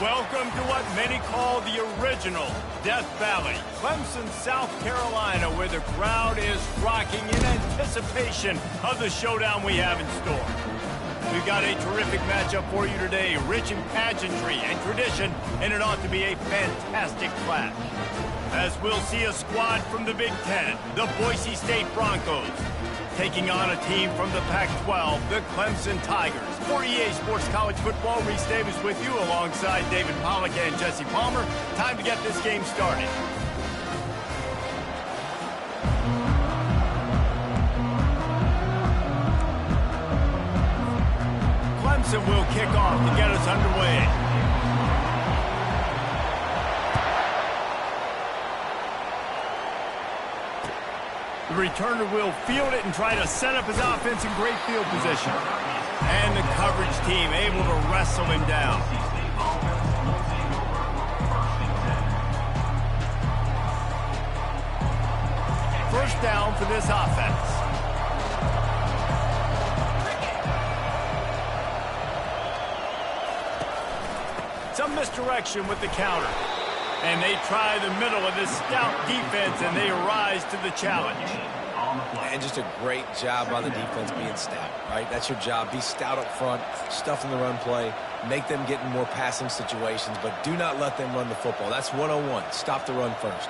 Welcome to what many call the original Death Valley, Clemson, South Carolina, where the crowd is rocking in anticipation of the showdown we have in store. We've got a terrific matchup for you today, rich in pageantry and tradition, and it ought to be a fantastic clash. As we'll see a squad from the Big Ten, the Boise State Broncos, taking on a team from the Pac-12, the Clemson Tigers. For EA Sports College Football, Reese Davis with you alongside David Pollack and Jesse Palmer. Time to get this game started. Clemson will kick off to get us underway. The returner will field it and try to set up his offense in great field position. And the coverage team able to wrestle him down. First down for this offense. Some misdirection with the counter. And they try the middle of this stout defense, and they rise to the challenge. And just a great job by the defense being stout, right? That's your job. Be stout up front, stuff in the run play, make them get in more passing situations, but do not let them run the football. That's 101. Stop the run first.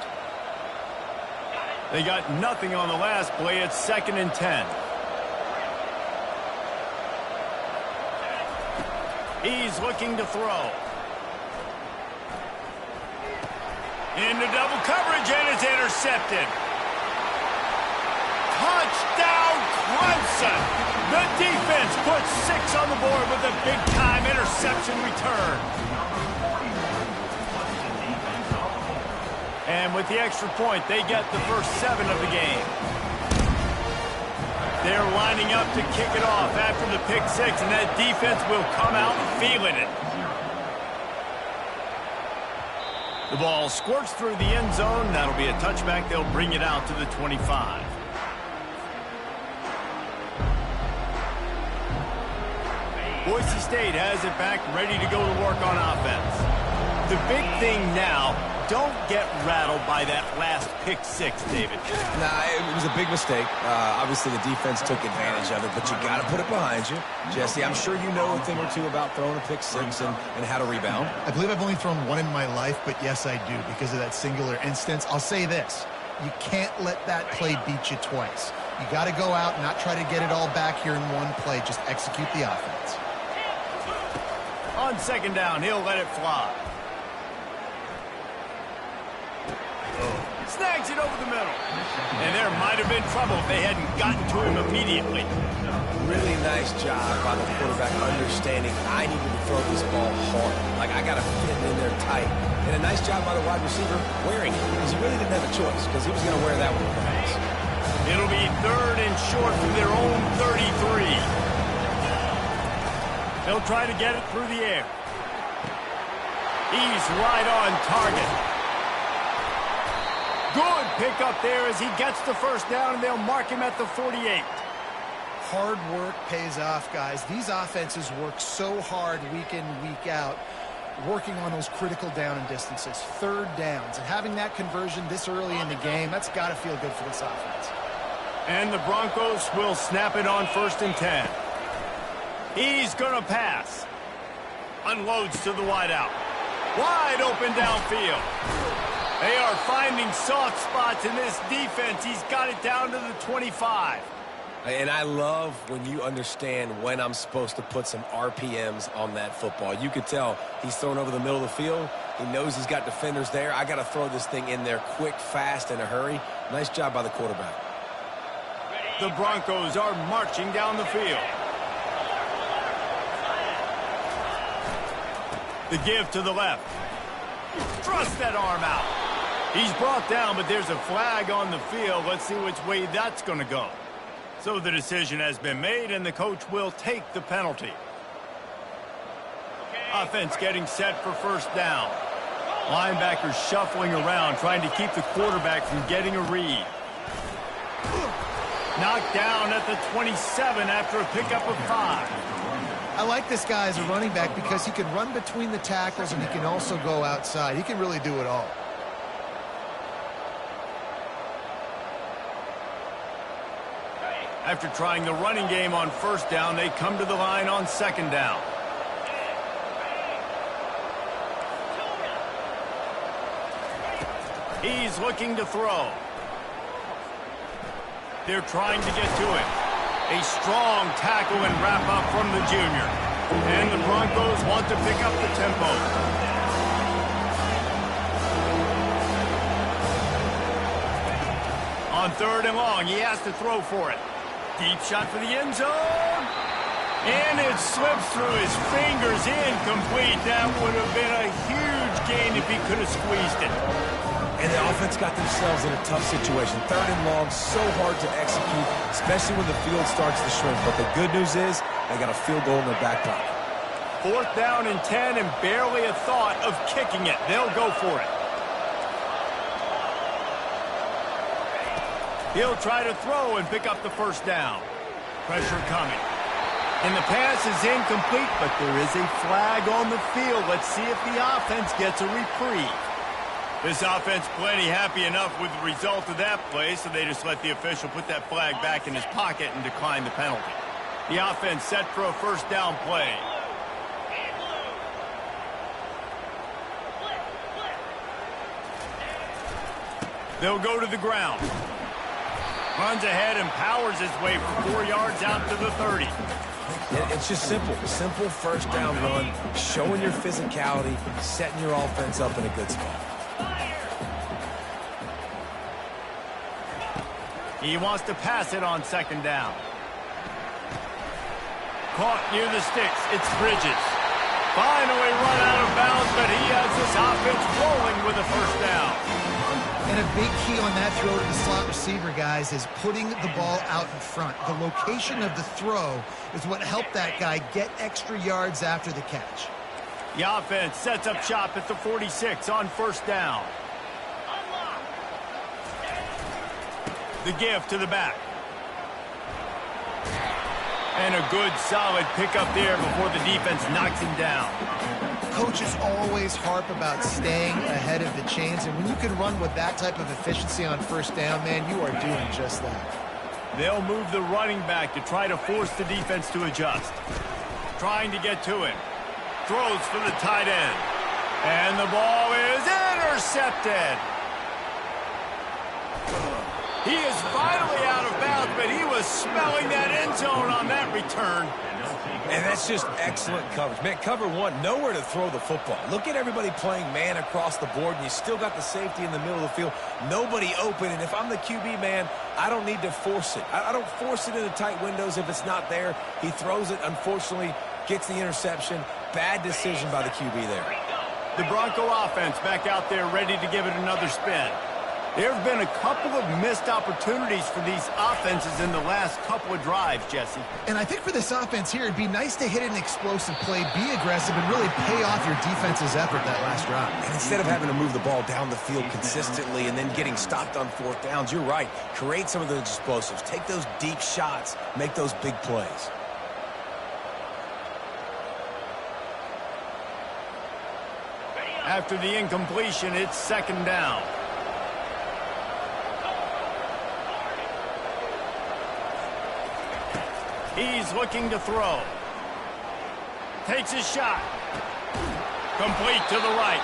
They got nothing on the last play. It's 2nd and 10. He's looking to throw. Into double coverage, and it's intercepted. Touchdown, Clemson! The defense puts 6 on the board with a big-time interception return. And with the extra point, they get the first 7 of the game. They're lining up to kick it off after the pick 6, and that defense will come out feeling it. The ball squirts through the end zone. That'll be a touchback. They'll bring it out to the 25. Boise State has it back, ready to go to work on offense. The big thing now, don't get rattled by that last pick 6, David. Nah, it was a big mistake. Obviously, the defense took advantage of it, but you got to put it behind you. Jesse, I'm sure you know a thing or two about throwing a pick 6 and how to rebound. I believe I've only thrown 1 in my life, but yes, I do, because of that singular instance. I'll say this. You can't let that play beat you twice. You got to go out and not try to get it all back here in one play. Just execute the offense. On 2nd down, he'll let it fly. Snags it over the middle. And there might have been trouble if they hadn't gotten to him immediately. Really nice job by the quarterback understanding I needed to throw this ball hard. Like, I got to fit in there tight. And a nice job by the wide receiver wearing it, because he really didn't have a choice, because he was going to wear that one with the pass. It'll be 3rd and short from their own 33. They'll try to get it through the air. He's right on target. Good pick up there as he gets the first down, and they'll mark him at the 48. Hard work pays off, guys. These offenses work so hard week in, week out, working on those critical down and distances, 3rd downs. And having that conversion this early in the game, that's got to feel good for this offense. And the Broncos will snap it on 1st and 10. He's going to pass. Unloads to the wideout. Wide open downfield. They are finding soft spots in this defense. He's got it down to the 25. And I love when you understand when I'm supposed to put some RPMs on that football. You could tell he's thrown over the middle of the field. He knows he's got defenders there. I got to throw this thing in there quick, fast, in a hurry. Nice job by the quarterback. The Broncos are marching down the field. The give to the left. Thrust that arm out. He's brought down, but there's a flag on the field. Let's see which way that's going to go. So the decision has been made, and the coach will take the penalty. Offense getting set for 1st down. Linebackers shuffling around, trying to keep the quarterback from getting a read. Knocked down at the 27 after a pickup of 5. I like this guy as a running back because he can run between the tackles and he can also go outside. He can really do it all. After trying the running game on first down, they come to the line on second down. He's looking to throw. They're trying to get to it. A strong tackle and wrap up from the junior. And the Broncos want to pick up the tempo. On third and long, he has to throw for it. Deep shot for the end zone. And it slips through his fingers, incomplete. That would have been a huge gain if he could have squeezed it. And the offense got themselves in a tough situation. Third and long, so hard to execute, especially when the field starts to shrink. But the good news is they got a field goal in their back pocket. Fourth down and 10 and barely a thought of kicking it. They'll go for it. He'll try to throw and pick up the first down. Pressure coming. And the pass is incomplete, but there is a flag on the field. Let's see if the offense gets a reprieve. This offense plenty happy enough with the result of that play, so they just let the official put that flag back in his pocket and decline the penalty. The offense set for a first down play. They'll go to the ground. Runs ahead and powers his way for 4 yards out to the 30. It's just simple. Simple first down run, showing your physicality, setting your offense up in a good spot. He wants to pass it on second down. Caught near the sticks. It's Bridges. Finally run out of bounds, but he has this offense rolling with a first down. And a big key on that throw to the slot receiver, guys, is putting the ball out in front. The location of the throw is what helped that guy get extra yards after the catch. The offense sets up shop at the 46 on first down. The give to the back. And a good, solid pickup there before the defense knocks him down. Coaches always harp about staying ahead of the chains, and when you can run with that type of efficiency on first down, man, you are doing just that. They'll move the running back to try to force the defense to adjust. Trying to get to him. Throws for the tight end. And the ball is intercepted. He is finally out of bounds, but he was smelling that end zone on that return. And that's just excellent coverage. Man, cover one, nowhere to throw the football. Look at everybody playing man across the board, and you still got the safety in the middle of the field. Nobody open, and if I'm the QB, man, I don't need to force it. I don't force it into tight windows if it's not there. He throws it, unfortunately, gets the interception. Bad decision by the QB there. The Bronco offense back out there ready to give it another spin. There have been a couple of missed opportunities for these offenses in the last couple of drives, Jesse. And I think for this offense here, it'd be nice to hit an explosive play, be aggressive, and really pay off your defense's effort that last drive. And instead of having to move the ball down the field consistently and then getting stopped on fourth downs, you're right. Create some of those explosives. Take those deep shots. Make those big plays. After the incompletion, it's second down. He's looking to throw. Takes his shot. Complete to the right.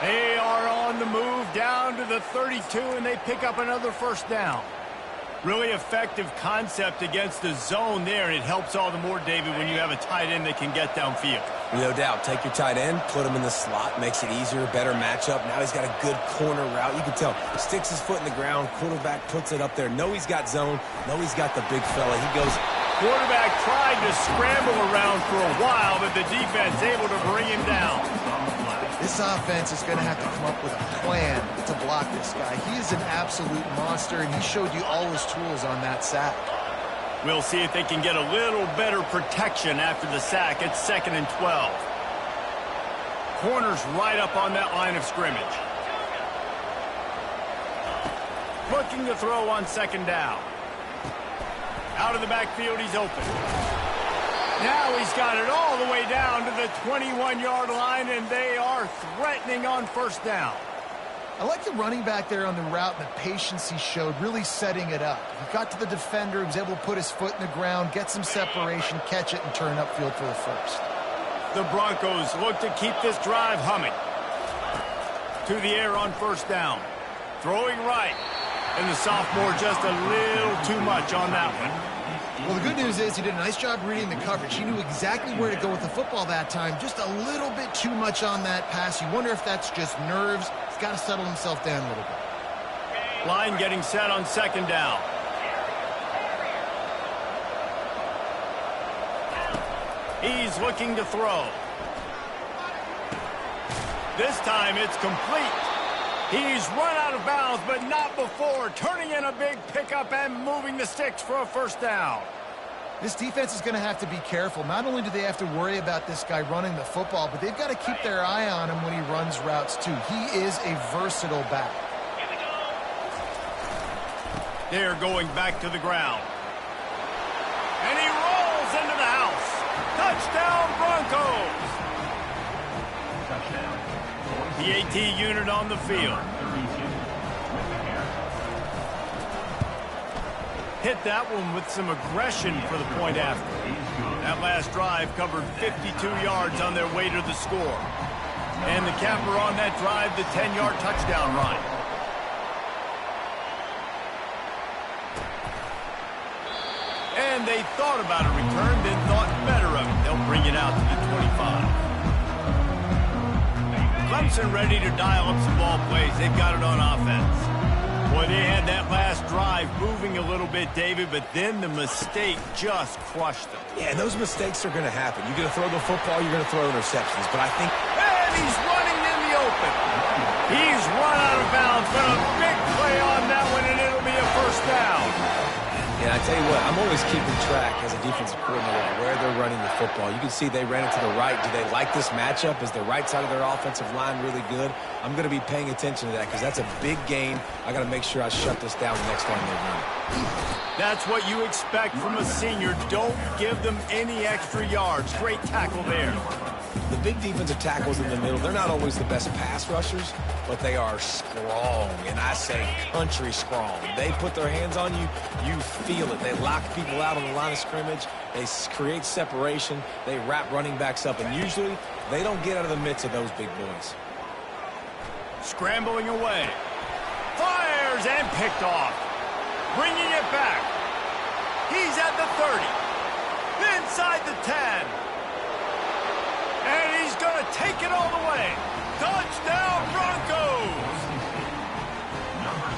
They are on the move down to the 32, and they pick up another first down. Really effective concept against the zone there, and it helps all the more, David, when you have a tight end that can get downfield. No doubt. Take your tight end, put him in the slot, makes it easier, better matchup. Now he's got a good corner route. You can tell. Sticks his foot in the ground, quarterback puts it up there. Know he's got zone. Know he's got the big fella. He goes. Quarterback tried to scramble around for a while, but the defense able to bring him down. This offense is going to have to come up with a plan to block this guy. He is an absolute monster, and he showed you all his tools on that sack. We'll see if they can get a little better protection after the sack. It's 2nd and 12. Corners right up on that line of scrimmage. Looking to throw on second down. Out of the backfield, he's open. Now he's got it all the way down to the 21-yard line, and they are threatening on first down. I like the running back there on the route and the patience he showed, really setting it up. He got to the defender, he was able to put his foot in the ground, get some separation, catch it, and turn upfield for the first. The Broncos look to keep this drive humming. To the air on first down. Throwing right. And the sophomore just a little too much on that one. Well, the good news is he did a nice job reading the coverage. He knew exactly where to go with the football that time. Just a little bit too much on that pass. You wonder if that's just nerves. He's got to settle himself down a little bit. Line getting set on second down. He's looking to throw. This time it's complete. He's run out of bounds, but not before. Turning in a big pickup and moving the sticks for a first down. This defense is going to have to be careful. Not only do they have to worry about this guy running the football, but they've got to keep their eye on him when he runs routes too. He is a versatile back. They're going back to the ground. And he rolls into the house. Touchdown, Broncos! The AT unit on the field. Hit that one with some aggression for the point after. That last drive covered 52 yards on their way to the score. And the capper on that drive, the 10-yard touchdown run. And they thought about a return, then thought better of it. They'll bring it out to the 25. Clemson ready to dial up some ball plays. They've got it on offense. Boy, they had that last drive moving a little bit, David, but then the mistake just crushed them. Yeah, those mistakes are going to happen. You're going to throw the football, you're going to throw interceptions, but I think... And he's running in the open. He's run out of bounds, but a big play on that one, and it'll be a first down. Yeah, I tell you what, I'm always keeping track as a defensive coordinator where they're running the football. You can see they ran it to the right. Do they like this matchup? Is the right side of their offensive line really good? I'm going to be paying attention to that because that's a big gain. I got to make sure I shut this down the next time they run it. That's what you expect from a senior. Don't give them any extra yards. Great tackle there. The big defensive tackles in the middle, they're not always the best pass rushers, but they are strong, and I say country strong. They put their hands on you, you feel it. They lock people out on the line of scrimmage. They create separation. They wrap running backs up, and usually they don't get out of the midst of those big boys. Scrambling away. Fires and picked off. Bringing it back. He's at the 30. Inside the 10. And he's going to take it all the way. Touchdown, Broncos!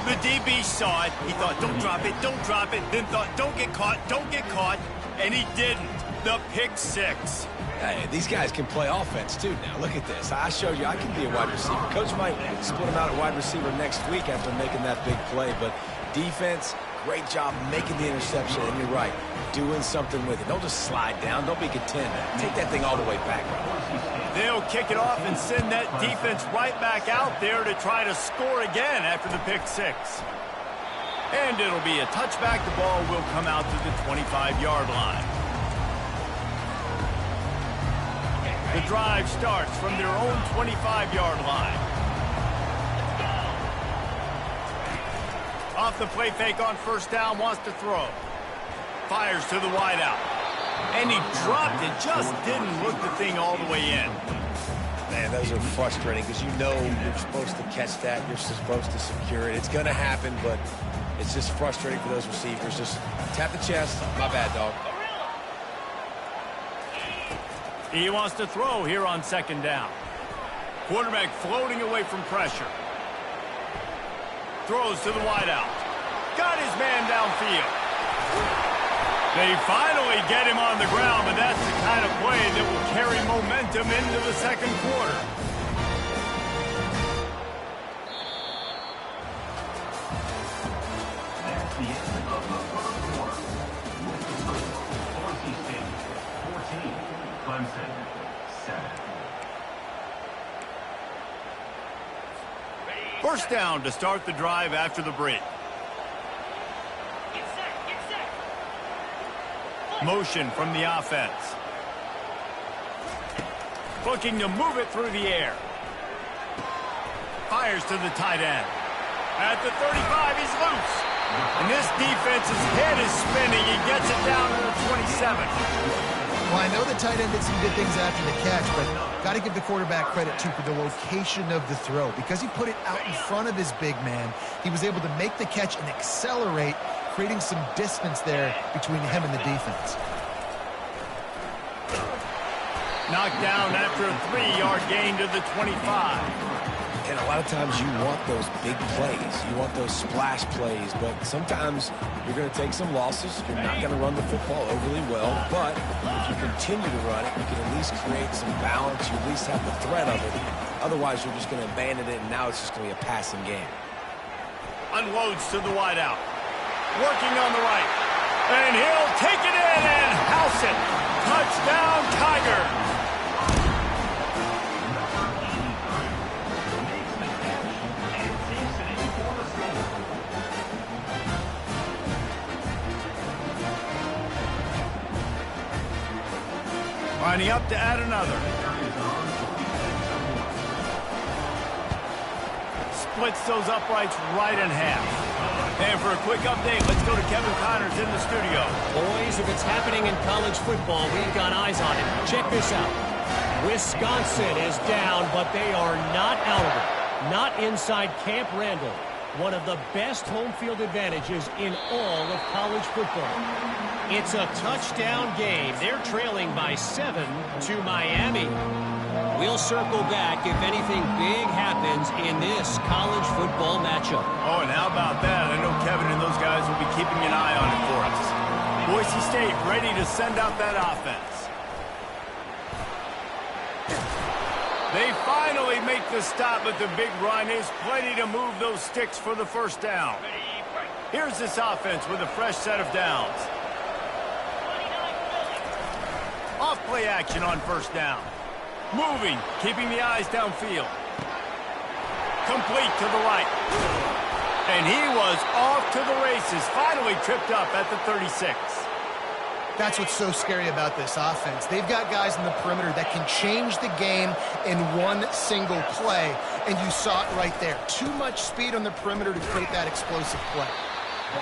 The DB saw it. He thought, don't drop it, don't drop it. Then thought, don't get caught, don't get caught. And he didn't. The pick six. Hey, these guys can play offense, too, now. Look at this. I showed you I can be a wide receiver. Coach might split him out at wide receiver next week after making that big play. But defense, great job making the interception. And you're right, doing something with it. Don't just slide down. Don't be content. Take that thing all the way back. They'll kick it off and send that defense right back out there to try to score again after the pick six. And it'll be a touchback. The ball will come out to the 25-yard line. The drive starts from their own 25-yard line. Off the play fake on first down, wants to throw. Fires to the wideout. And he dropped it, just didn't look the thing all the way in. Man, those are frustrating because you know you're supposed to catch that. You're supposed to secure it. It's going to happen, but it's just frustrating for those receivers. Just tap the chest. My bad, dog. He wants to throw here on second down. Quarterback floating away from pressure. Throws to the wideout. Got his man downfield. They finally get him on the ground, but that's the kind of play that will carry momentum into the second quarter. That's the end of the first quarter. Boise State 14, Clemson 7. First down to start the drive after the break. Motion from the offense. looking to move it through the air. Fires to the tight end. At the 35, he's loose. And this defense's head is spinning. He gets it down to the 27. Well, I know the tight end did some good things after the catch, but got to give the quarterback credit, too, for the location of the throw. Because he put it out in front of his big man, he was able to make the catch and accelerate, creating some distance there between him and the defense. Knocked down after a 3-yard gain to the 25. And a lot of times you want those big plays. You want those splash plays. But sometimes you're going to take some losses. You're not going to run the football overly well. But if you continue to run it, you can at least create some balance. You at least have the threat of it. Otherwise, you're just going to abandon it, and now it's just going to be a passing game. Unloads to the wideout. Working on the right. And he'll take it in and house it. Touchdown, Tigers. Lining up to add another. Splits those uprights right in half. And for a quick update, let's go to Kevin Connors in the studio. Boys, if it's happening in college football, we've got eyes on it. Check this out. Wisconsin is down, but they are not out of it. Not inside Camp Randall. One of the best home field advantages in all of college football. It's a touchdown game. They're trailing by 7 to Miami. We'll circle back if anything big happens in this college football matchup. Oh, and how about that? I know Kevin and those guys will be keeping an eye on it for us. Boise State ready to send out that offense. They finally make the stop, but the big run is plenty to move those sticks for the first down. Here's this offense with a fresh set of downs. Off play action on first down. Moving, keeping the eyes downfield. Complete to the right. And he was off to the races, finally tripped up at the 36. That's what's so scary about this offense. They've got guys in the perimeter that can change the game in one single play, and you saw it right there. Too much speed on the perimeter to create that explosive play.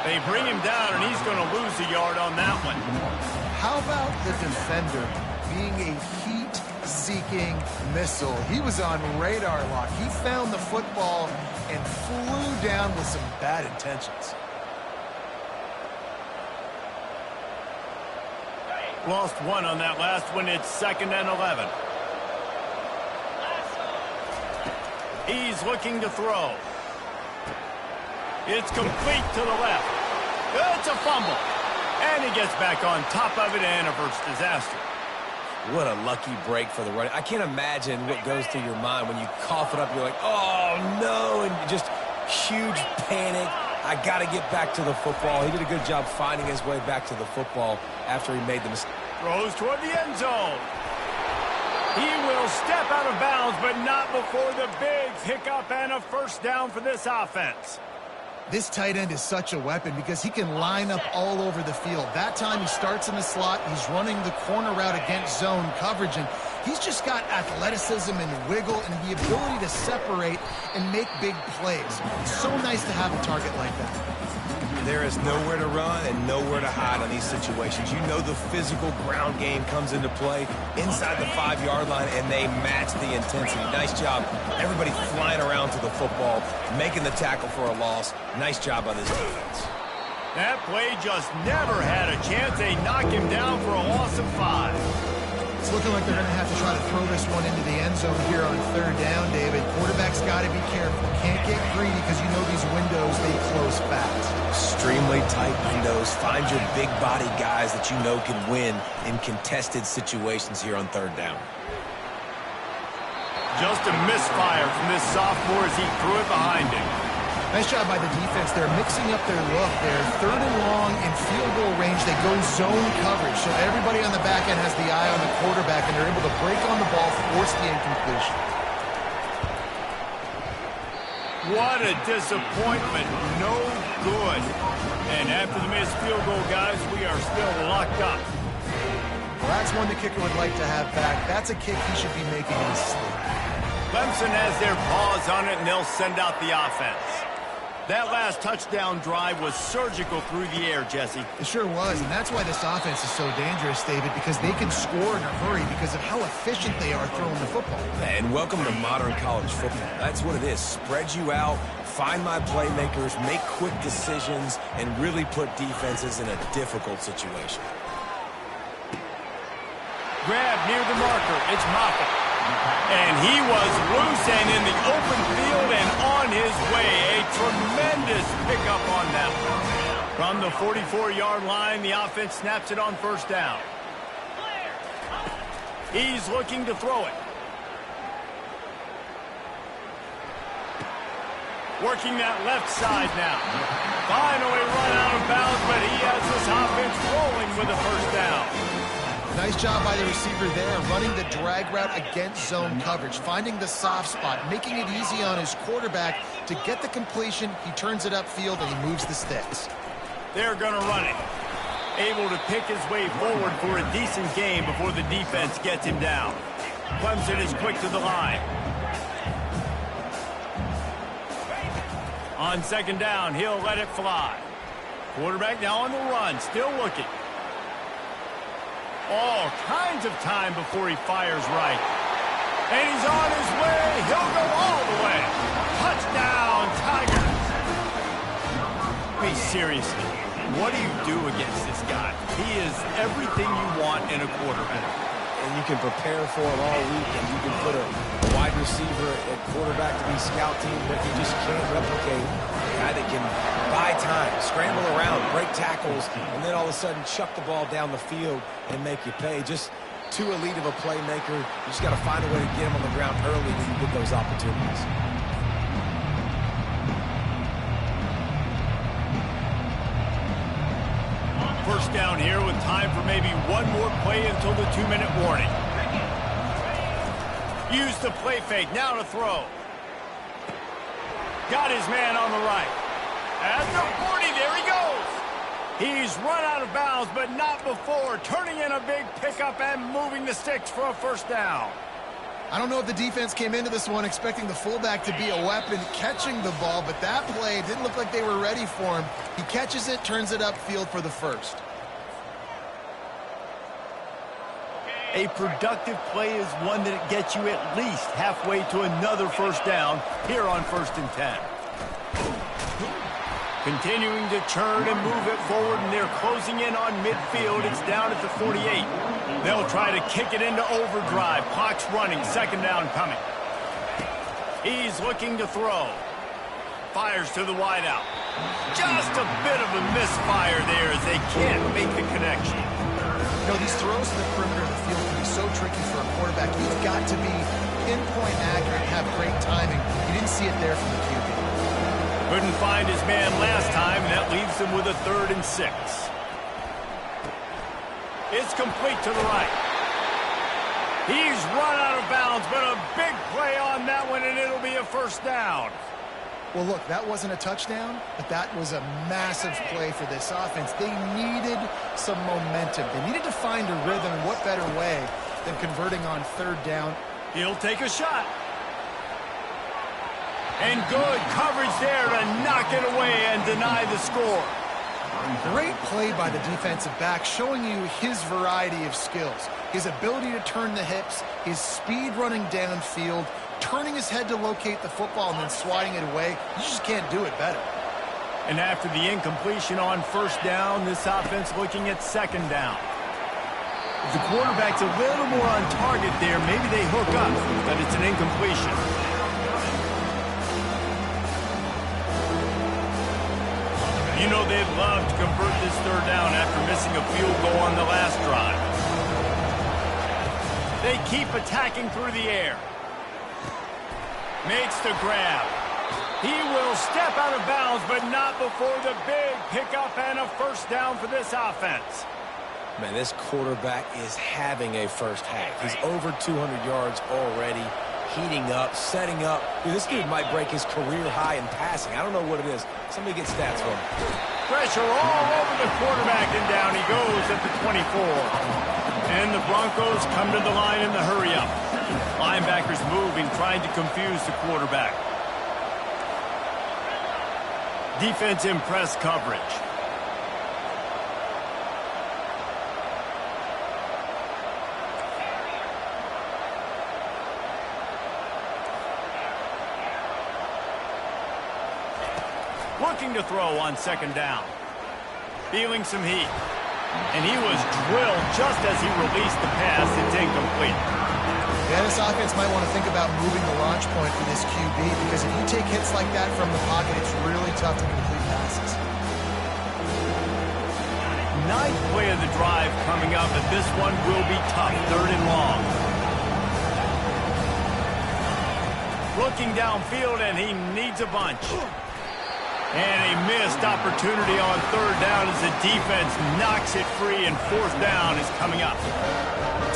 They bring him down, and he's going to lose a yard on that one. How about the defender being a heat-seeking missile? He was on radar lock. He found the football and flew down with some bad intentions. Lost one on that last one. It's 2nd and 11. He's looking to throw. It's complete to the left. It's a fumble. And he gets back on top of it and averts disaster. What a lucky break for the running. I can't imagine what goes through your mind when you cough it up. You're like, oh, no, and just huge panic. I got to get back to the football. He did a good job finding his way back to the football after he made the mistake. Throws toward the end zone. He will step out of bounds, but not before the big hiccup and a first down for this offense. This tight end is such a weapon because he can line up all over the field. That time he starts in the slot. He's running the corner route against zone coverage, and he's just got athleticism and wiggle and the ability to separate and make big plays. It's so nice to have a target like that. There is nowhere to run and nowhere to hide in these situations. You know the physical ground game comes into play inside the 5-yard line, and they match the intensity. Nice job. Everybody flying around to the football, making the tackle for a loss. Nice job by this defense. That play just never had a chance. They knock him down for a loss of 5. It's looking like they're going to have to try to throw this one into the end zone here on 3rd down, David. Quarterback's got to be careful. Can't get greedy because you know these windows, they close fast. Extremely tight windows. Find your big body guys that you know can win in contested situations here on 3rd down. Just a misfire from this sophomore as he threw it behind him. Nice job by the defense. They're mixing up their look. They're 3rd and long in field goal range. They go zone coverage. So everybody on the back end has the eye on the quarterback, and they're able to break on the ball, force the incompletion. What a disappointment. No good. And after the missed field goal, guys, we are still locked up. Well, that's one the kicker would like to have back. That's a kick he should be making in his sleep. Clemson has their paws on it, and they'll send out the offense. That last touchdown drive was surgical through the air, Jesse. It sure was, and that's why this offense is so dangerous, David, because they can score in a hurry because of how efficient they are throwing the football. And welcome to modern college football. That's what it is. Spread you out, find my playmakers, make quick decisions, and really put defenses in a difficult situation. Grab near the marker. It's Moffitt. And he was loose and in the open field and on his way. A tremendous pickup on that one. From the 44-yard line, the offense snaps it on first down. He's looking to throw it. Working that left side now. Finally run out of bounds, but he has this offense rolling with a first down. Nice job by the receiver there, running the drag route against zone coverage, finding the soft spot, making it easy on his quarterback to get the completion. He turns it upfield, and he moves the sticks. They're going to run it. Able to pick his way forward for a decent game before the defense gets him down. Clemson is quick to the line. On second down, he'll let it fly. Quarterback now on the run, still looking. All kinds of time before he fires right. And he's on his way. He'll go all the way. Touchdown, Tigers. Hey, seriously, what do you do against this guy? He is everything you want in a quarterback. And you can prepare for it all week, and you can put a wide receiver at quarterback to be scout team, but you just can't replicate a guy that can buy time, scramble around, break tackles, and then all of a sudden chuck the ball down the field and make you pay. Just too elite of a playmaker. You just got to find a way to get him on the ground early when you get those opportunities. First down here with time for maybe one more play until the 2-minute warning. Use the play fake, now to throw. Got his man on the right. At the 40, there he goes. He's run out of bounds, but not before. Turning in a big pickup and moving the sticks for a first down. I don't know if the defense came into this one expecting the fullback to be a weapon catching the ball, but that play didn't look like they were ready for him. He catches it, turns it upfield for the first. A productive play is one that gets you at least halfway to another first down here on 1st and 10. Continuing to churn and move it forward, and they're closing in on midfield. It's down at the 48. They'll try to kick it into overdrive. Clock's running. Second down coming. He's looking to throw. Fires to the wideout. Just a bit of a misfire there as they can't make the connection. You know, these throws to the perimeter of the field can be so tricky for a quarterback. You've got to be pinpoint accurate and have great timing. You didn't see it there from the QB. Couldn't find his man last time, and that leaves him with a 3rd and 6. It's complete to the right. He's run out of bounds, but a big play on that one, and it'll be a first down. Well, look, that wasn't a touchdown, but that was a massive play for this offense. They needed some momentum. They needed to find a rhythm, and what better way than converting on 3rd down. He'll take a shot. And good coverage there to knock it away and deny the score. Great play by the defensive back, showing you his variety of skills. His ability to turn the hips, his speed running downfield, turning his head to locate the football and then swatting it away. You just can't do it better. And after the incompletion on first down, this offense looking at second down. If the quarterback's a little more on target there, maybe they hook up, but it's an incompletion. You know they'd love to convert this 3rd down after missing a field goal on the last drive. They keep attacking through the air. Makes the grab. He will step out of bounds, but not before the big pickup and a first down for this offense. Man, this quarterback is having a first half. He's over 200 yards already, heating up, setting up. Dude, this dude might break his career high in passing. I don't know what it is. Somebody get stats for him. Pressure all over the quarterback, and down he goes at the 24. And the Broncos come to the line in the hurry-up. Linebackers moving, trying to confuse the quarterback. Defense in press coverage. Looking to throw on second down. Feeling some heat. And he was drilled just as he released the pass. It's incomplete. Yeah, this offense might want to think about moving the launch point for this QB, because if you take hits like that from the pocket, it's really tough to complete passes. Ninth play of the drive coming up, and this one will be tough. 3rd and long. Looking downfield, and he needs a bunch. And a missed opportunity on 3rd down as the defense knocks it free, and 4th down is coming up.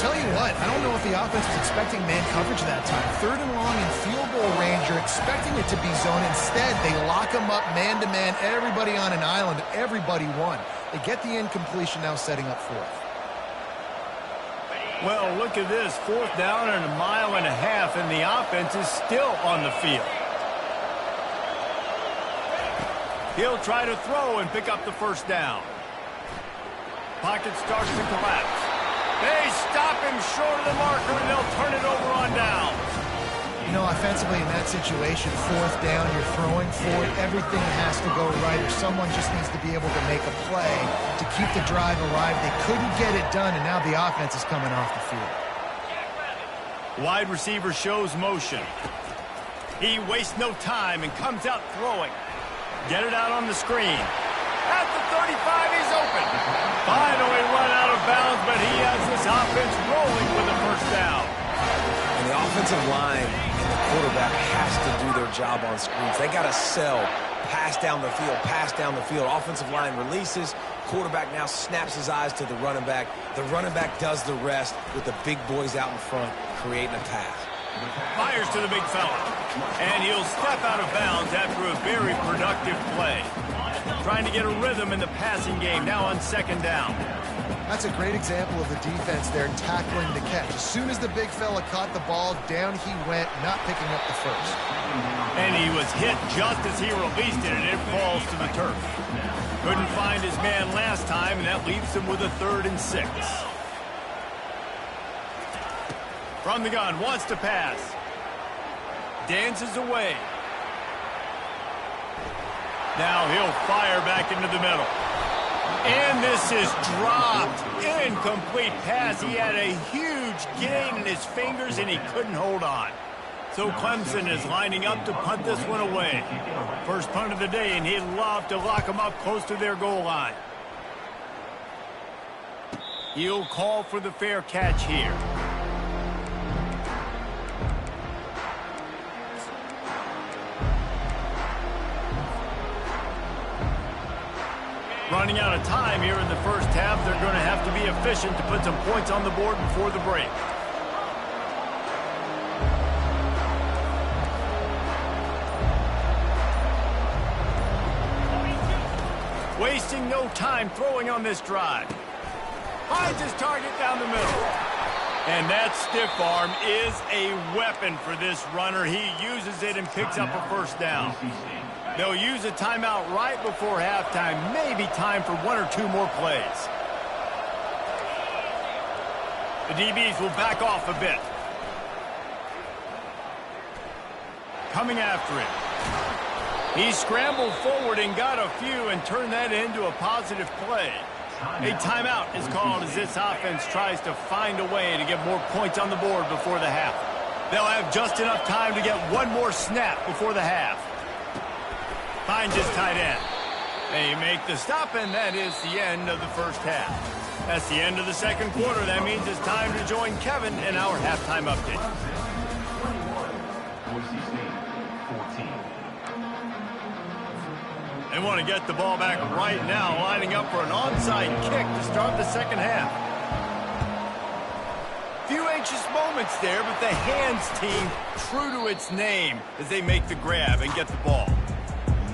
Tell you what, I don't know if the offense was expecting man coverage that time. 3rd and long in field goal range, you're expecting it to be zone. Instead, they lock them up man-to-man, everybody on an island, everybody won. They get the incompletion, now setting up 4th. Well, look at this. 4th down and 1.5 miles, and the offense is still on the field. He'll try to throw and pick up the 1st down. Pocket starts to collapse. They stop him short of the marker, and they'll turn it over on downs. You know, offensively in that situation, 4th down, you're throwing for it. Everything has to go right, or someone just needs to be able to make a play to keep the drive alive. They couldn't get it done, and now the offense is coming off the field. Wide receiver shows motion. He wastes no time and comes out throwing. Get it out on the screen. At the 35, he's open. Finally run out of bounds, but he has this offense rolling with a 1st down. And the offensive line and the quarterback has to do their job on screens. They got to sell. Pass down the field, pass down the field. Offensive line releases. Quarterback now snaps his eyes to the running back. The running back does the rest with the big boys out in front, creating a pass. Fires to the big fella. And he'll step out of bounds after a very productive play. Trying to get a rhythm in the passing game now on 2nd down. That's a great example of the defense there tackling the catch. As soon as the big fella caught the ball, down he went, not picking up the 1st. And he was hit just as he released it, and it falls to the turf. Couldn't find his man last time, and that leaves him with a 3rd and 6. From the gun, wants to pass. Dances away. Now he'll fire back into the middle. And this is dropped. Incomplete pass. He had a huge gain in his fingers, and he couldn't hold on. So Clemson is lining up to punt this one away. First punt of the day, and he'd love to lock them up close to their goal line. He'll call for the fair catch here. Running out of time here in the 1st half. They're going to have to be efficient to put some points on the board before the break. Wasting no time throwing on this drive. Finds his target down the middle. And that stiff arm is a weapon for this runner. He uses it and picks up a 1st down. They'll use a timeout right before halftime. Maybe time for 1 or 2 more plays. The DBs will back off a bit. Coming after him. He scrambled forward and got a few and turned that into a positive play. A timeout is called as this offense tries to find a way to get more points on the board before the half. They'll have just enough time to get 1 more snap before the half. Finds his tight end. They make the stop, and that is the end of the 1st half. That's the end of the 2nd quarter. That means it's time to join Kevin in our halftime update. They want to get the ball back right now, lining up for an onside kick to start the 2nd half. Few anxious moments there, but the hands team true to its name as they make the grab and get the ball.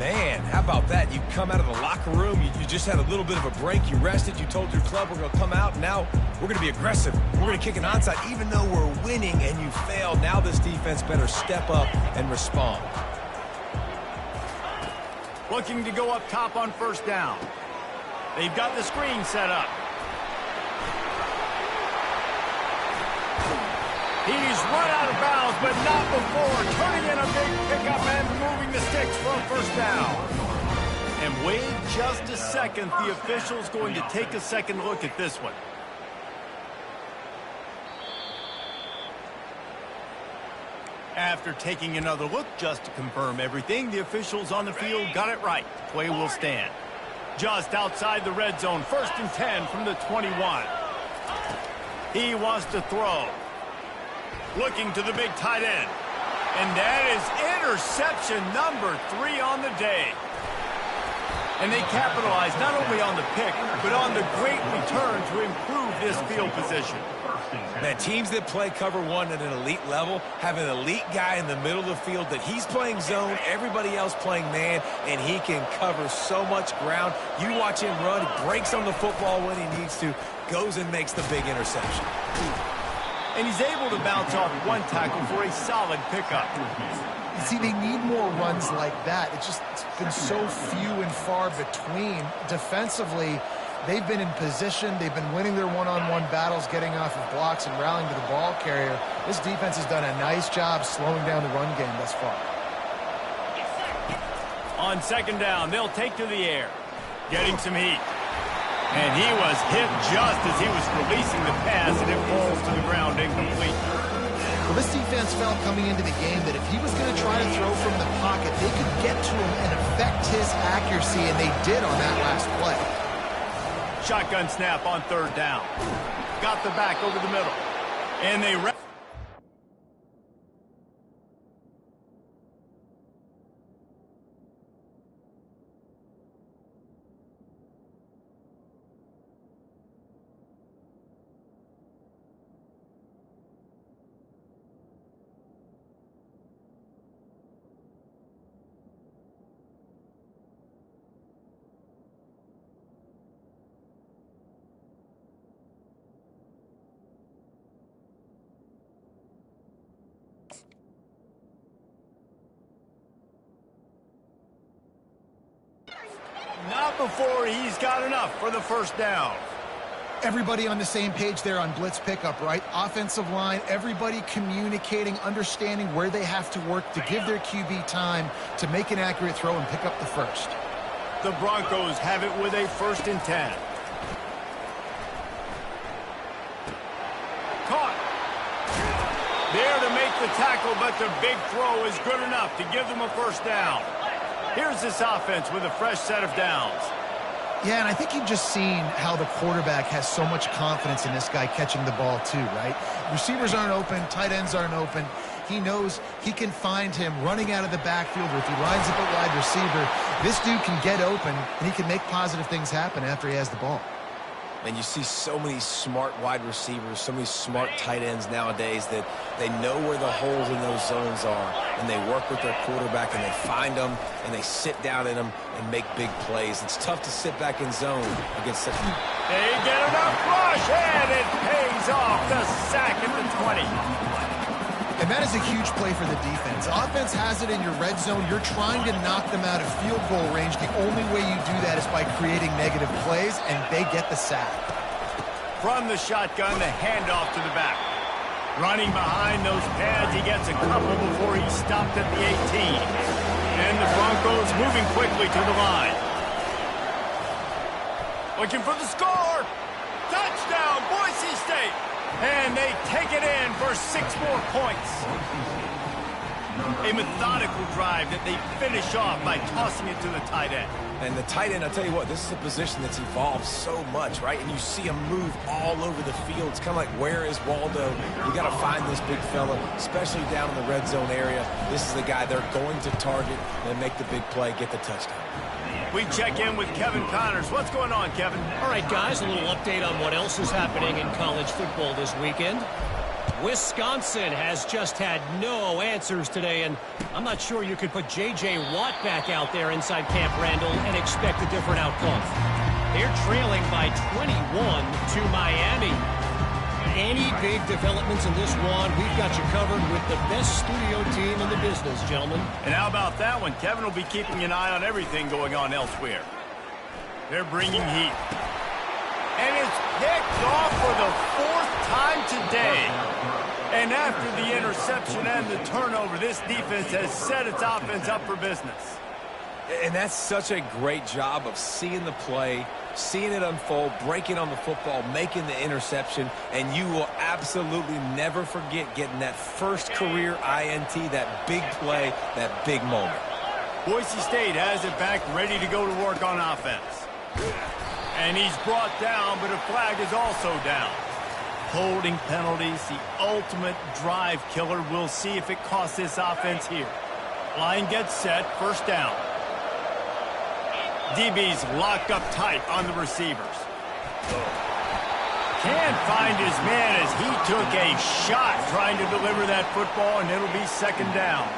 Man, how about that? You come out of the locker room, you just had a little bit of a break, you rested, you told your club we're going to come out, and now we're going to be aggressive. We're going to kick an onside, even though we're winning and you failed. Now this defense better step up and respond. Looking to go up top on first down. They've got the screen set up. He's run out of bounds, but not before turning in a big pickup and moving the sticks for a first down. And wait just a second. The official's going to take a second look at this one. After taking another look just to confirm everything, the officials on the field got it right. Play will stand. Just outside the red zone, 1st and 10 from the 21. He wants to throw. Looking to the big tight end. And that is interception number 3 on the day. And they capitalize not only on the pick, but on the great return to improve this field position. Man, teams that play cover one at an elite level have an elite guy in the middle of the field that he's playing zone, everybody else playing man, and he can cover so much ground. You watch him run, breaks on the football when he needs to, goes and makes the big interception. And he's able to bounce off one tackle for a solid pickup. You see, they need more runs like that. It's been so few and far between. Defensively, they've been in position. They've been winning their one-on-one battles, getting off of blocks and rallying to the ball carrier. This defense has done a nice job slowing down the run game thus far. On second down, they'll take to the air. Getting some heat. And he was hit just as he was releasing the pass, and it falls to the ground incomplete. Well, this defense felt coming into the game that if he was going to try to throw from the pocket, they could get to him and affect his accuracy, and they did on that last play. Shotgun snap on third down. Got the back over the middle. And they... Not before he's got enough for the first down. Everybody on the same page there on blitz pickup, right? Offensive line, everybody communicating, understanding where they have to work to give their QB time to make an accurate throw and pick up the first. The Broncos have it with a 1st and 10. Caught. There to make the tackle, but the big throw is good enough to give them a first down. Here's this offense with a fresh set of downs. Yeah, and I think you've just seen how the quarterback has so much confidence in this guy catching the ball too, right? Receivers aren't open, tight ends aren't open. He knows he can find him running out of the backfield, or if he lines up a wide receiver, this dude can get open, and he can make positive things happen after he has the ball. And you see so many smart wide receivers, so many smart tight ends nowadays that they know where the holes in those zones are, and they work with their quarterback, and they find them, and they sit down in them and make big plays. It's tough to sit back in zone against such... They get enough rush, and it pays off. The sack at the 20. And that is a huge play for the defense. Offense has it in your red zone. You're trying to knock them out of field goal range. The only way you do that is by creating negative plays, and they get the sack. From the shotgun, the handoff to the back. Running behind those pads, he gets a couple before he stopped at the 18. And the Broncos moving quickly to the line. Looking for the score. Touchdown, Boise State. And they take it in for 6 more points. A methodical drive that they finish off by tossing it to the tight end. And the tight end, I'll tell you what, this is a position that's evolved so much, right? And you see him move all over the field. It's kind of like, where is Waldo? You got to find this big fella, especially down in the red zone area. This is the guy they're going to target and make the big play, get the touchdown. We check in with Kevin Connors. What's going on, Kevin? All right, guys, a little update on what else is happening in college football this weekend. Wisconsin has just had no answers today, and I'm not sure you could put J.J. Watt back out there inside Camp Randall and expect a different outcome. They're trailing by 21 to Miami. Any big developments in this one, we've got you covered with the best studio team in the business, gentlemen. And how about that one? Kevin will be keeping an eye on everything going on elsewhere. They're bringing heat. And it's picked off for the 4th time today. And after the interception and the turnover, this defense has set its offense up for business. And that's such a great job of seeing the play, seeing it unfold, breaking on the football, making the interception, and you will absolutely never forget getting that first career INT, that big play, that big moment. Boise State has it back, ready to go to work on offense. And he's brought down, but a flag is also down. Holding penalties, the ultimate drive killer. We'll see if it costs this offense here. Line gets set, first down. DB's locked up tight on the receivers. Can't find his man as he took a shot trying to deliver that football, and it'll be second down.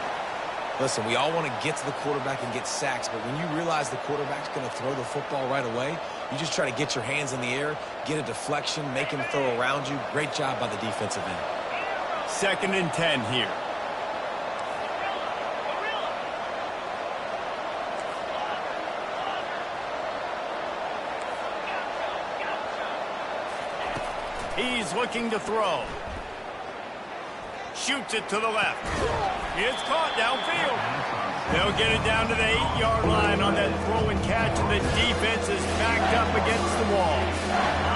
Listen, we all want to get to the quarterback and get sacks, but when you realize the quarterback's going to throw the football right away, you just try to get your hands in the air, get a deflection, make him throw around you. Great job by the defensive end. 2nd and 10 here. He's looking to throw. Shoots it to the left. It's caught downfield. They'll get it down to the 8-yard line on that throw and catch, and the defense is backed up against the wall.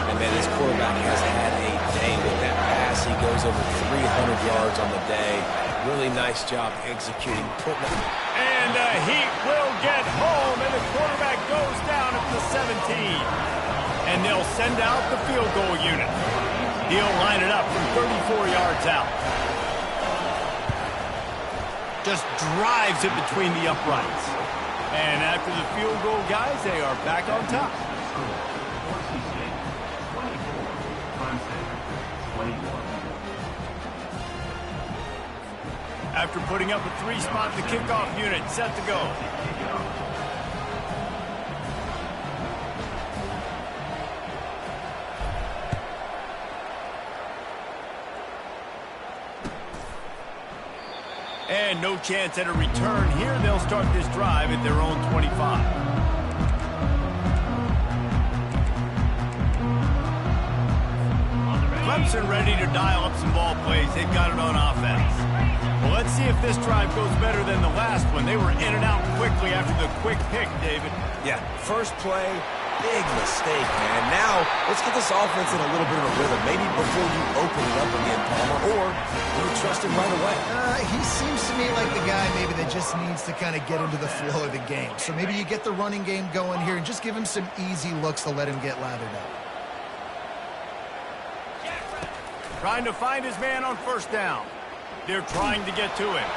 And, man, this quarterback has had a day with that pass. He goes over 300 yards on the day. Really nice job executing, putting it. And he will get home, and the quarterback goes down at the 17. And they'll send out the field goal unit. He'll line it up from 34 yards out. Just drives it between the uprights. And after the field goal, guys, they are back on top. After putting up a 3-spot, the kickoff unit set to go. And no chance at a return here. They'll start this drive at their own 25. Clemson ready to dial up some ball plays. They've got it on offense. Well, let's see if this drive goes better than the last one. They were in and out quickly after the quick pick, David. Yeah, first play, big mistake, man. Now, let's get this offense in a little bit of a rhythm. Maybe before you open it up again, Palmer, or do you trust him right away? He seems to me like the guy maybe that just needs to kind of get into the flow of the game. So maybe you get the running game going here and just give him some easy looks to let him get lathered up. Trying to find his man on first down. They're trying to get to him.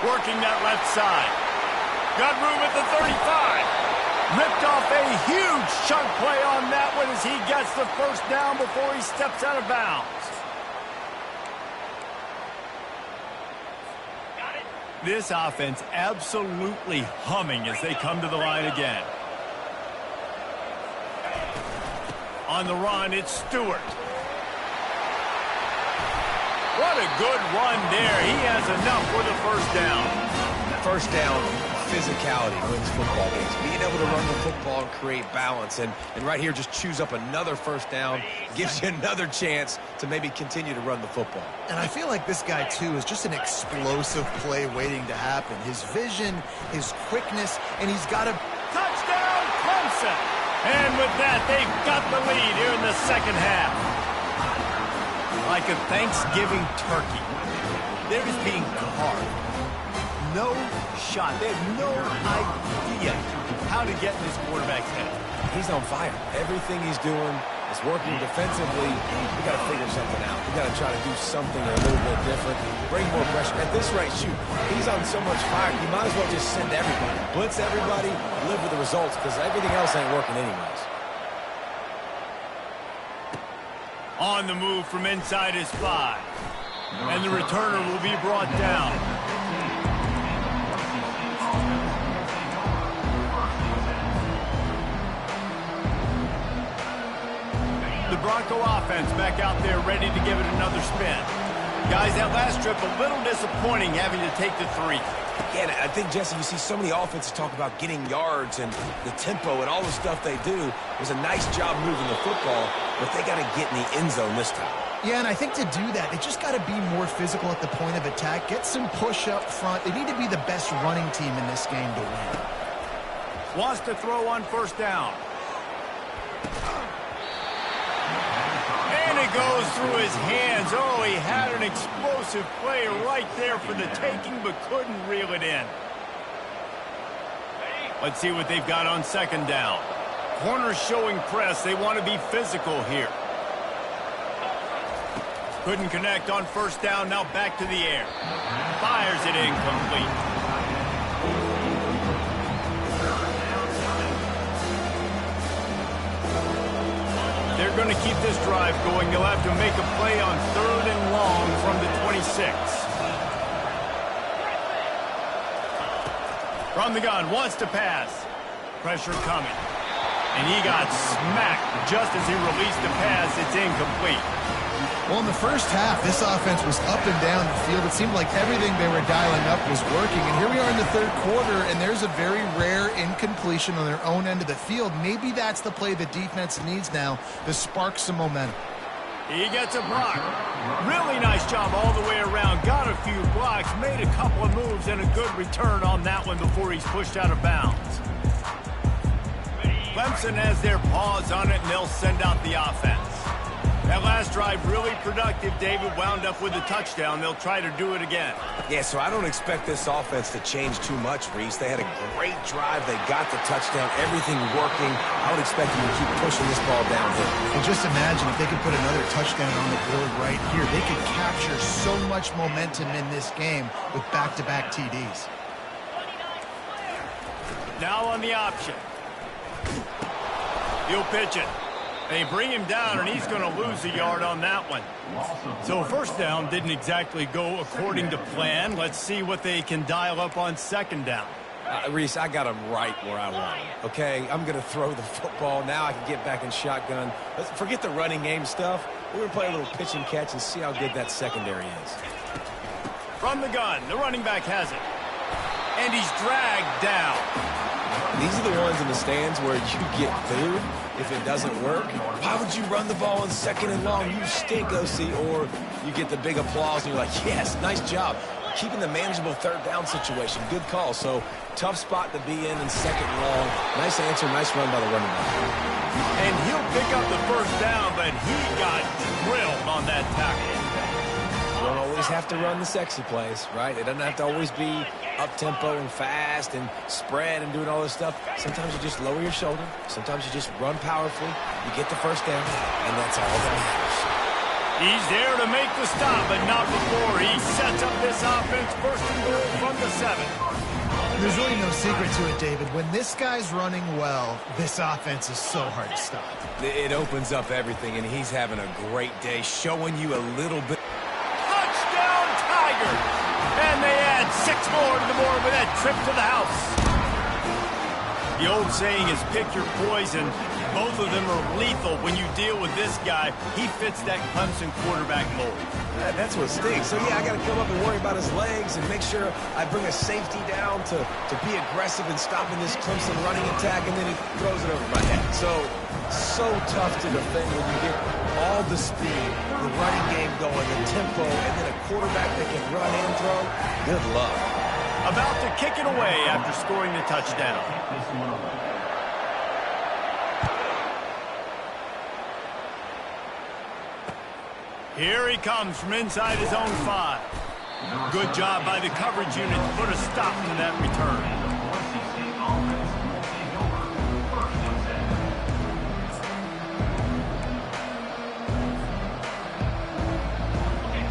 Working that left side. Got room at the 35. Ripped off a huge chunk play on that one as he gets the first down before he steps out of bounds. This offense absolutely humming as they come to the line again. On the run, it's Stewart. What a good run there. He has enough for the first down. First down, physicality wins football games. Being able to run the football and create balance. And right here, just choose up another first down. Gives you another chance to maybe continue to run the football. And I feel like this guy, too, is just an explosive play waiting to happen. His vision, his quickness, and he's got a touchdown, Clemson. And with that, they've got the lead here in the second half. Like a Thanksgiving turkey. They're just being carved. No shot. They have no idea how to get in this quarterback's head. He's on fire. Everything he's doing is working defensively. We got to figure something out. We got to try to do something a little bit different. Bring more pressure. At this rate, shoot, he's on so much fire, you might as well just send everybody. Blitz everybody, live with the results, because everything else ain't working anyways. On the move from inside his 5. And the returner will be brought down. The Bronco offense back out there ready to give it another spin. Guys, that last trip a little disappointing having to take the 3. Yeah, and I think, Jesse, you see so many offenses talk about getting yards and the tempo and all the stuff they do. It was a nice job moving the football, but they got to get in the end zone this time. Yeah, and I think to do that, they just got to be more physical at the point of attack, get some push up front. They need to be the best running team in this game to win. Wants to throw on first down. And it goes through his hands. Oh, he had an explosive play right there for the taking, but couldn't reel it in. Let's see what they've got on second down. Corners showing press. They want to be physical here. Couldn't connect on first down. Now back to the air. Fires it incomplete. They're going to keep this drive going. They'll have to make a play on 3rd and long from the 26. From the gun, wants to pass. Pressure coming. And he got smacked just as he released the pass. It's incomplete. Well, in the first half, this offense was up and down the field. It seemed like everything they were dialing up was working. And here we are in the third quarter, and there's a very rare incompletion on their own end of the field. Maybe that's the play the defense needs now to spark some momentum. He gets a block. Really nice job all the way around. Got a few blocks, made a couple of moves, and a good return on that one before he's pushed out of bounds. Clemson has their paws on it, and they'll send out the offense. That last drive really productive. David wound up with a touchdown. They'll try to do it again. Yeah, so I don't expect this offense to change too much, Reese. They had a great drive. They got the touchdown. Everything working. I would expect them to keep pushing this ball downhill. And just imagine if they could put another touchdown on the board right here. They could capture so much momentum in this game with back-to-back TDs. Now on the option. He'll pitch it. They bring him down, and he's going to lose a yard on that one. So first down didn't exactly go according to plan. Let's see what they can dial up on second down. Reese, I got him right where I want him, okay? I'm going to throw the football. Now I can get back in shotgun. Let's forget the running game stuff. We're going to play a little pitch and catch and see how good that secondary is. From the gun, the running back has it. And he's dragged down. These are the ones in the stands where you get booed if it doesn't work. Why would you run the ball on 2nd and long? You stink, OC. Or you get the big applause and you're like, yes, nice job. Keeping the manageable 3rd down situation. Good call. So tough spot to be in 2nd and long. Nice answer, nice run by the running back. And he'll pick up the first down, but he got drilled on that tackle. You don't always have to run the sexy plays, right? It doesn't have to always be up-tempo and fast and spread and doing all this stuff. Sometimes you just lower your shoulder. Sometimes you just run powerfully. You get the first down, and that's all that matters. He's there to make the stop, but not before. He sets up this offense 1st and goal from the 7. There's really no secret to it, David. When this guy's running well, this offense is so hard to stop. It opens up everything, and he's having a great day, showing you a little bit. Touchdown, Tigers! And they add 6 more to the board with that trip to the house. The old saying is pick your poison. Both of them are lethal when you deal with this guy. He fits that Clemson quarterback mold. Yeah, that's what stinks. So, yeah, I got to come up and worry about his legs and make sure I bring a safety down to be aggressive in stopping this Clemson running attack, and then he throws it over my head. So tough to defend when you get all the speed, the running game going, the tempo, and then a quarterback that can run and throw. Good luck. About to kick it away after scoring the touchdown. Here he comes from inside his own 5. Good job by the coverage unit to put a stop to that return.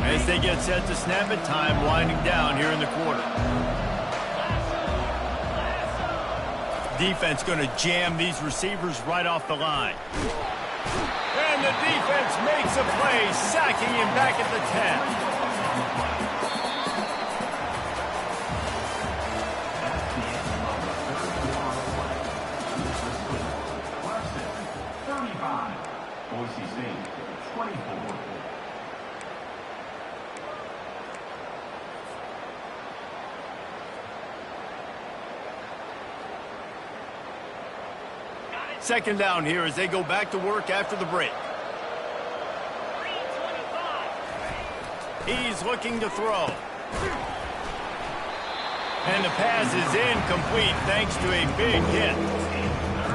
As they get set to snap it, time winding down here in the quarter. Defense going to jam these receivers right off the line. And the defense makes a play, sacking him back at the 10. Boise State, 24. Second down here as they go back to work after the break. He's looking to throw. And the pass is incomplete thanks to a big hit.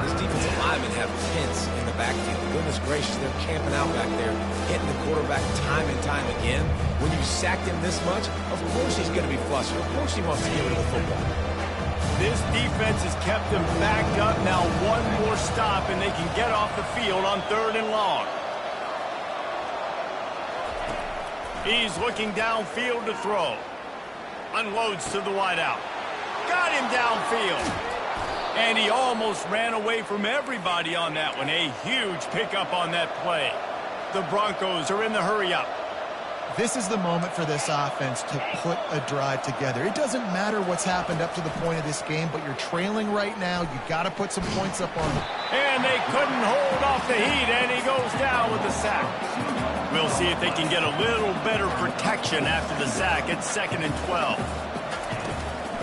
This defensive linemen have pins in the backfield. Goodness gracious, they're camping out back there, hitting the quarterback time and time again. When you sack him this much, of course he's going to be flustered. Of course he wants to get rid of the football. This defense has kept them backed up. Now one more stop, and they can get off the field on 3rd and long. He's looking downfield to throw. Unloads to the wideout. Got him downfield. And he almost ran away from everybody on that one. A huge pickup on that play. The Broncos are in the hurry-up. This is the moment for this offense to put a drive together. It doesn't matter what's happened up to the point of this game, but you're trailing right now. You got to put some points up on them. And they couldn't hold off the heat, and he goes down with the sack. We'll see if they can get a little better protection after the sack. It's 2nd and 12.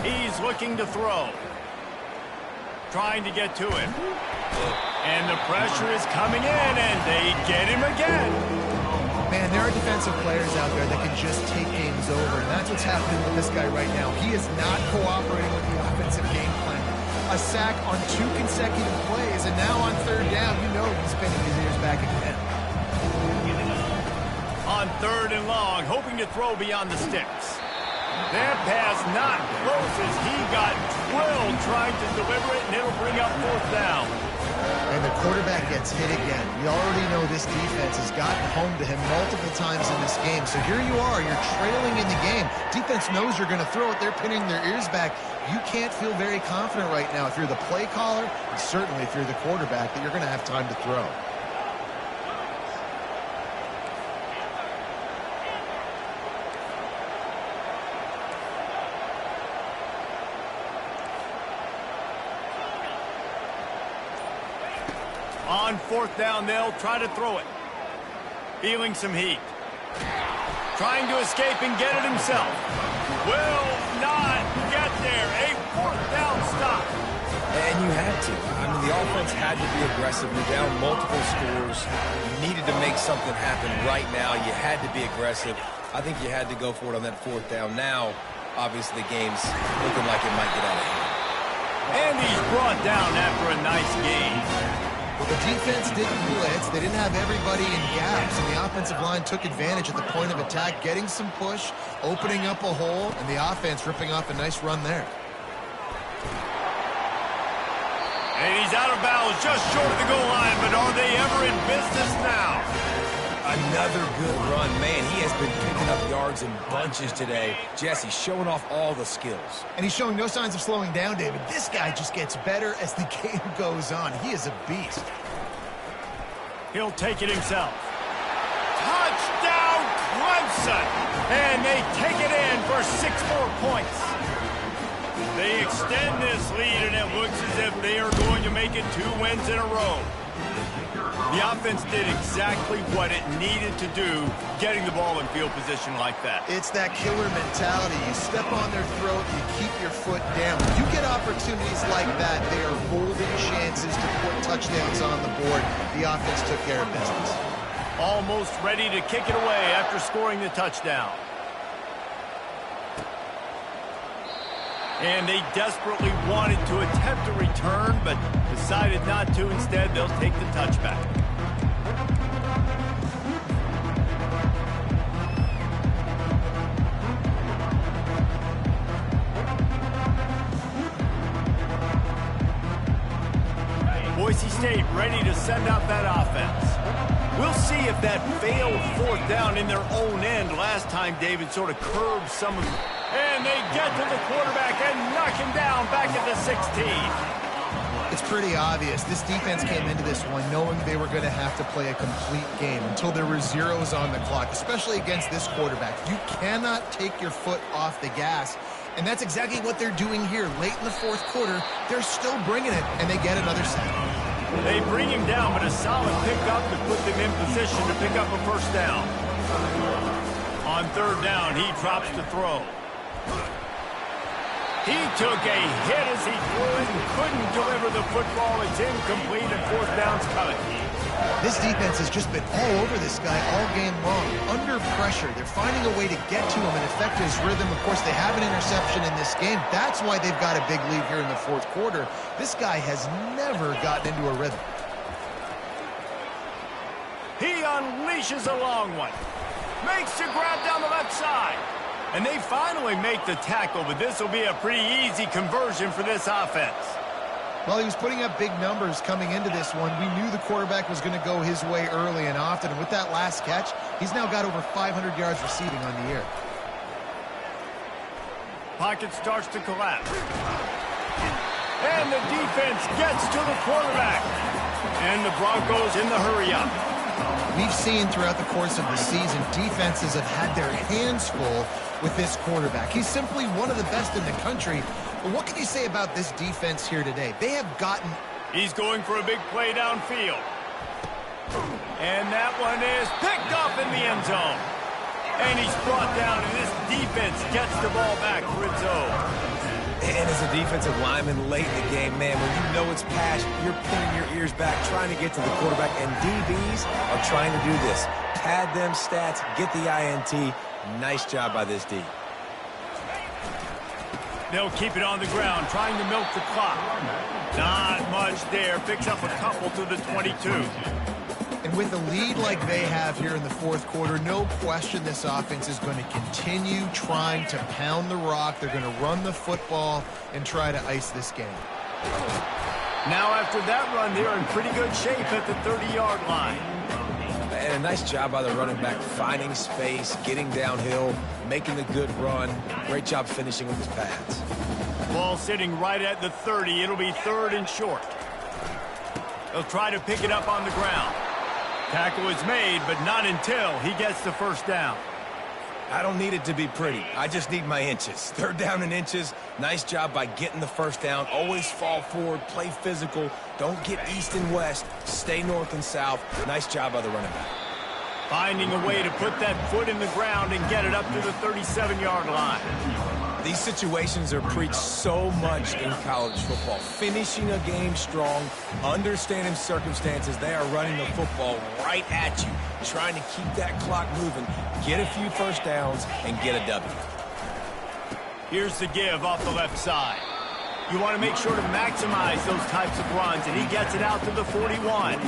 He's looking to throw. Trying to get to him. And the pressure is coming in, and they get him again. Man, there are defensive players out there that can just take games over, and that's what's happening with this guy right now. He is not cooperating with the offensive game plan. A sack on 2 consecutive plays, and now on 3rd down, you know he's spinning his ears back again. On 3rd and long, hoping to throw beyond the sticks. That pass not close as he got drilled trying to deliver it, and it'll bring up 4th down. And the quarterback gets hit again. We already know this defense has gotten home to him multiple times in this game. So here you are, you're trailing in the game. Defense knows you're going to throw it. They're pinning their ears back. You can't feel very confident right now if you're the play caller, and certainly if you're the quarterback, that you're going to have time to throw. On 4th down, they'll try to throw it. Feeling some heat. Trying to escape and get it himself. Will not get there. A 4th down stop. And you had to. I mean, the offense had to be aggressive. You're down multiple scores. You needed to make something happen right now. You had to be aggressive. I think you had to go for it on that 4th down. Now, obviously, the game's looking like it might get out of hand. And he's brought down after a nice gain. Well, the defense didn't blitz. They didn't have everybody in gaps, and the offensive line took advantage at the point of attack, getting some push, opening up a hole, and the offense ripping off a nice run there. And he's out of bounds just short of the goal line, but are they ever in business now? Another good run. Man, he has been picking up yards in bunches today. Jesse showing off all the skills. And he's showing no signs of slowing down, David. This guy just gets better as the game goes on. He is a beast. He'll take it himself. Touchdown, Clemson! And they take it in for 6 more points. They extend this lead, and it looks as if they are going to make it 2 wins in a row. The offense did exactly what it needed to do, getting the ball in field position like that. It's that killer mentality. You step on their throat, you keep your foot down. When you get opportunities like that, they are golden chances to put touchdowns on the board. The offense took care of business. Almost ready to kick it away after scoring the touchdown. And they desperately wanted to attempt a return, but decided not to. Instead, they'll take the touchback. Boise State ready to send out that offense. We'll see if that failed 4th down in their own end last time David sort of curbed some of them. And they get to the quarterback and knock him down back at the 16. It's pretty obvious. This defense came into this one knowing they were going to have to play a complete game until there were zeros on the clock, especially against this quarterback. You cannot take your foot off the gas, and that's exactly what they're doing here. Late in the fourth quarter, they're still bringing it, and they get another sack. They bring him down, but a solid pickup to put them in position to pick up a first down. On third down, he drops to throw. He took a hit as he threw it and couldn't deliver the football. It's incomplete and fourth down's coming. This defense has just been all over this guy all game long. Under pressure, they're finding a way to get to him and affect his rhythm. Of course, they have an interception in this game. That's why they've got a big lead here in the fourth quarter. This guy has never gotten into a rhythm. He unleashes a long one. Makes the grab down the left side. And they finally make the tackle, but this will be a pretty easy conversion for this offense. Well, he was putting up big numbers coming into this one. We knew the quarterback was going to go his way early and often. And with that last catch, he's now got over 500 yards receiving on the year. Pocket starts to collapse. And the defense gets to the quarterback. And the Broncos in the hurry-up. We've seen throughout the course of the season, defenses have had their hands full with this quarterback. He's simply one of the best in the country. But what can you say about this defense here today? They have gotten... He's going for a big play downfield. And that one is picked up in the end zone. And he's brought down, and this defense gets the ball back for its own. And as a defensive lineman late in the game, man, when you know it's pass, you're pinning your ears back, trying to get to the quarterback, and DBs are trying to do this. Pad them stats, get the INT. Nice job by this D. They'll keep it on the ground, trying to milk the clock. Not much there. Picks up a couple to the 22. And with a lead like they have here in the fourth quarter, no question this offense is going to continue trying to pound the rock. They're going to run the football and try to ice this game. Now after that run, they're in pretty good shape at the 30-yard line. And a nice job by the running back, finding space, getting downhill, making the good run. Great job finishing with his pads. Ball sitting right at the 30. It'll be third and short. They'll try to pick it up on the ground. Tackle is made, but not until he gets the first down. I don't need it to be pretty. I just need my inches. Third down and inches. Nice job by getting the first down. Always fall forward, play physical. Don't get east and west. Stay north and south. Nice job by the running back. Finding a way to put that foot in the ground and get it up to the 37-yard line. These situations are preached so much in college football. Finishing a game strong, understanding circumstances. They are running the football right at you, trying to keep that clock moving, get a few first downs, and get a W. Here's the give off the left side. You want to make sure to maximize those types of runs, and he gets it out to the 41.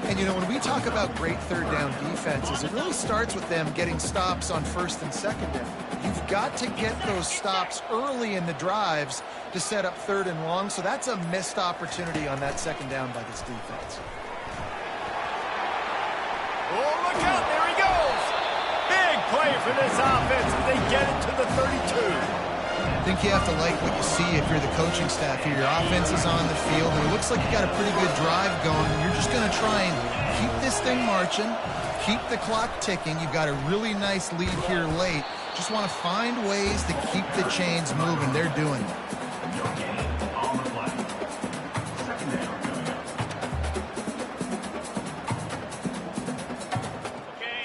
And, you know, when we talk about great third down defenses, it really starts with them getting stops on first and second down. You've got to get those stops early in the drives to set up third and long, so that's a missed opportunity on that second down by this defense. Oh, look out, there he goes! Big play for this offense as they get it to the 32. I think you have to like what you see if you're the coaching staff here. Your offense is on the field, and it looks like you got a pretty good drive going. You're just going to try and keep this thing marching, keep the clock ticking. You've got a really nice lead here late. Just want to find ways to keep the chains moving. They're doing it.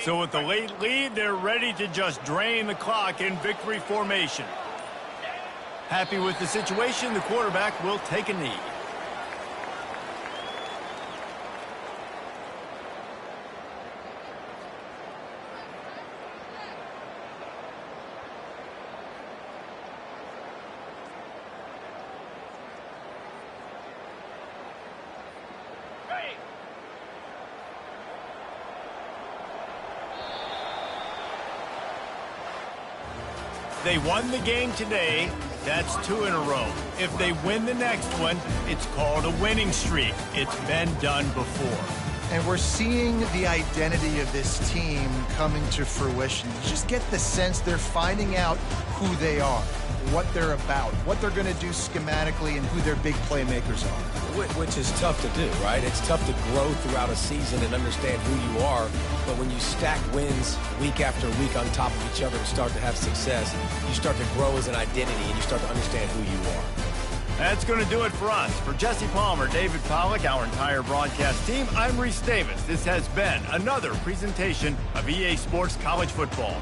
So with the late lead, they're ready to just drain the clock in victory formation. Happy with the situation, the quarterback will take a knee. They won the game today. That's 2 in a row. If they win the next one, it's called a winning streak. It's been done before. And we're seeing the identity of this team coming to fruition. You just get the sense they're finding out who they are, what they're about, what they're going to do schematically, and who their big playmakers are. Which is tough to do, right? It's tough to grow throughout a season and understand who you are. But when you stack wins week after week on top of each other and start to have success, you start to grow as an identity and you start to understand who you are. That's going to do it for us. For Jesse Palmer, David Pollack, our entire broadcast team, I'm Reese Davis. This has been another presentation of EA Sports College Football.